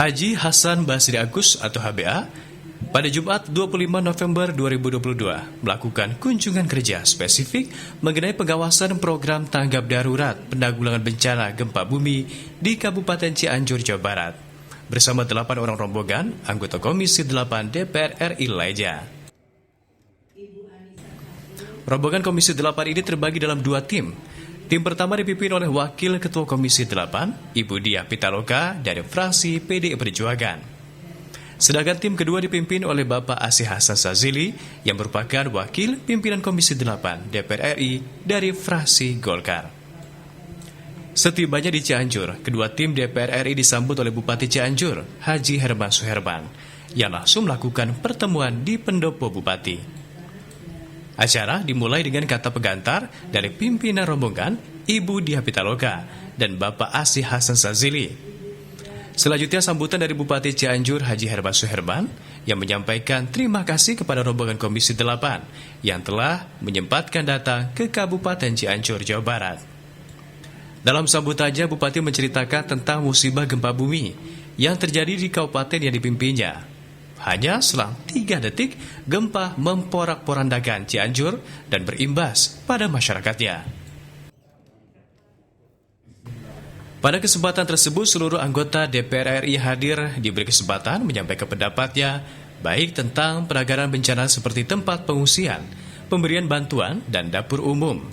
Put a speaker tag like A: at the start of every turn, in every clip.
A: Haji Hasan Basri Agus atau HBA pada Jumat 25 November 2022 melakukan kunjungan kerja spesifik mengenai pengawasan program tanggap darurat penanggulangan bencana gempa bumi di Kabupaten Cianjur, Jawa Barat bersama 8 orang rombongan anggota Komisi 8 DPR RI lainnya. Rombongan Komisi 8 ini terbagi dalam 2 tim. Tim pertama dipimpin oleh Wakil Ketua Komisi 8, Ibu Diah Pitaloka dari fraksi PDI Perjuangan. Sedangkan tim kedua dipimpin oleh Bapak Asih Hasan Sazili yang merupakan Wakil Pimpinan Komisi 8 DPR RI dari fraksi Golkar. Setibanya di Cianjur, kedua tim DPR RI disambut oleh Bupati Cianjur, Haji Herman Suherman, yang langsung melakukan pertemuan di pendopo Bupati. Acara dimulai dengan kata pengantar dari pimpinan rombongan Ibu Diah Pitaloka dan Bapak Asih Hasan Sazili. Selanjutnya sambutan dari Bupati Cianjur Haji Herman Suherman yang menyampaikan terima kasih kepada rombongan Komisi 8 yang telah menyempatkan datang ke Kabupaten Cianjur, Jawa Barat. Dalam sambutannya Bupati menceritakan tentang musibah gempa bumi yang terjadi di kabupaten yang dipimpinnya. Hanya selang 3 detik, gempa memporak-porandakan Cianjur dan berimbas pada masyarakatnya. Pada kesempatan tersebut, seluruh anggota DPR RI hadir diberi kesempatan menyampaikan pendapatnya, baik tentang penanganan bencana seperti tempat pengungsian, pemberian bantuan, dan dapur umum.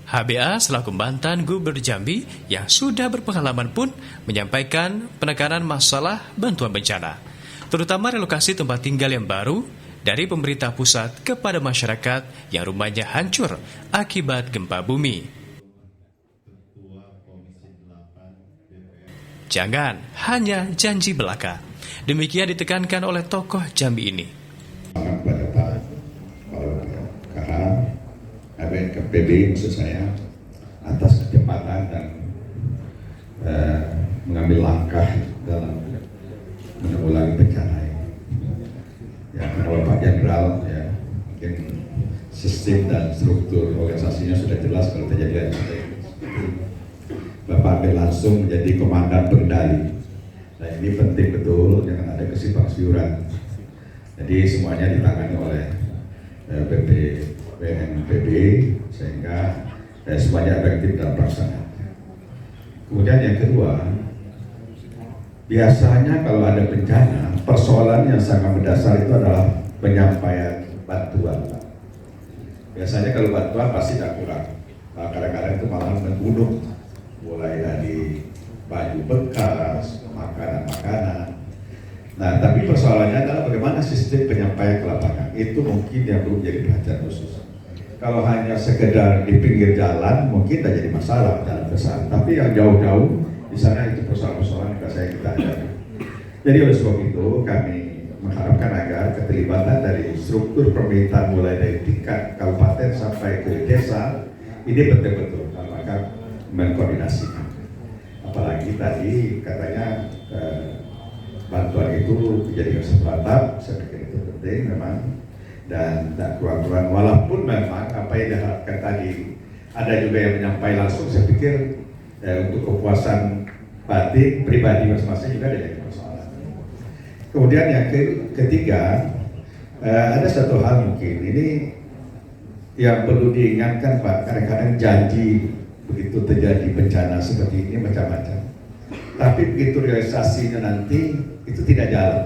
A: HBA selaku mantan Gubernur Jambi yang sudah berpengalaman pun menyampaikan penekanan masalah bantuan bencana, terutama relokasi tempat tinggal yang baru dari pemerintah pusat kepada masyarakat yang rumahnya hancur akibat gempa bumi. Jangan hanya janji belaka. Demikian ditekankan oleh tokoh Jambi ini.
B: Kepada Pak KH, BNPB maksud saya, atas kecepatan dan mengambil langkah dalam menanggulangi bencana ini. Ya, kalau Pak Jenderal, ya, mungkin sistem dan struktur organisasinya sudah jelas kalau terjadi Bapak ambil langsung menjadi komandan pengendali. Nah ini penting betul, jangan ada kesimpang-siuran. Jadi semuanya ditangani oleh BNPB sehingga semuanya efektif dalam pelaksanaan. Kemudian yang kedua, biasanya kalau ada bencana, persoalan yang sangat mendasar itu adalah penyampaian bantuan. Biasanya kalau bantuan pasti tidak kurang. Nah, kadang-kadang itu malah membunuh, mulai dari baju bekas, makanan-makanan. Nah, tapi persoalannya adalah bagaimana sistem penyampaian ke lapangan. Itu mungkin yang perlu jadi perhatian khusus. Kalau hanya sekedar di pinggir jalan, mungkin tidak jadi masalah jalan besar. Tapi yang jauh-jauh, di sana itu persoalan-persoalan yang saya kita hadapi. Jadi oleh sebab itu kami mengharapkan agar keterlibatan dari struktur pemerintahan mulai dari tingkat kabupaten sampai ke desa ini betul-betul dalam rangka mengkoordinasikan. Apalagi tadi katanya bantuan itu dijadikan kesempatan, saya pikir itu penting memang dan tak kurang-kurang. Walaupun memang apa yang diharapkan tadi ada juga yang menyampaikan langsung, saya pikir untuk kepuasan batin pribadi masing-masing juga ada jadi persoalan. Kemudian yang ketiga, ada satu hal mungkin ini yang perlu diingatkan Pak, kadang-kadang janji begitu terjadi bencana seperti ini macam-macam, tapi begitu realisasinya nanti itu tidak jalan.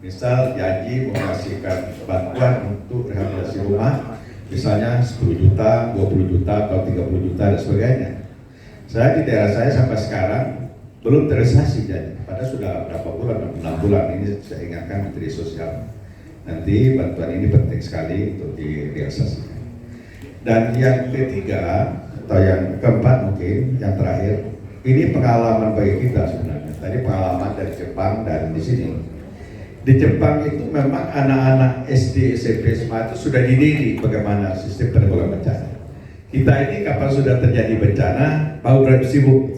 B: Misal janji menghasilkan bantuan untuk rehabilitasi rumah, misalnya 10 juta, 20 juta, atau 30 juta dan sebagainya. Saya di daerah saya sampai sekarang belum terrealisasi jadi. Padahal sudah berapa bulan, 6 bulan ini saya ingatkan Menteri Sosial. Nanti bantuan ini penting sekali untuk direalisasikan. Dan yang ketiga atau yang keempat mungkin, yang terakhir, ini pengalaman bagi kita sebenarnya. Tadi pengalaman dari Jepang dan di sini. Di Jepang itu memang anak-anak SD, SMP, SMA itu sudah dididik bagaimana sistem penanggulangan bencana. Kita ini kapan sudah terjadi bencana, baru sibuk,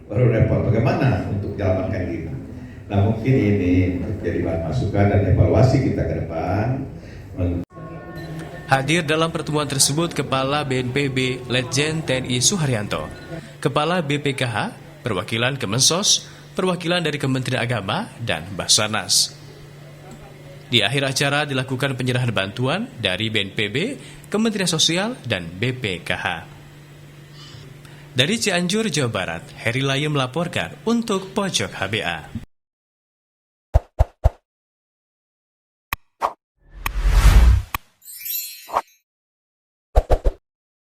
B: baru repot bagaimana untuk menyelamatkan diri. Nah mungkin ini menjadi bahan masukan dan evaluasi kita ke depan.
A: Hadir dalam pertemuan tersebut Kepala BNPB Letjen TNI Suharyanto, Kepala BPKH, perwakilan Kemensos, perwakilan dari Kementerian Agama, dan Basarnas. Di akhir acara dilakukan penyerahan bantuan dari BNPB, Kementerian Sosial, dan BPKH. Dari Cianjur, Jawa Barat, Heri Layem melaporkan untuk Pojok HBA.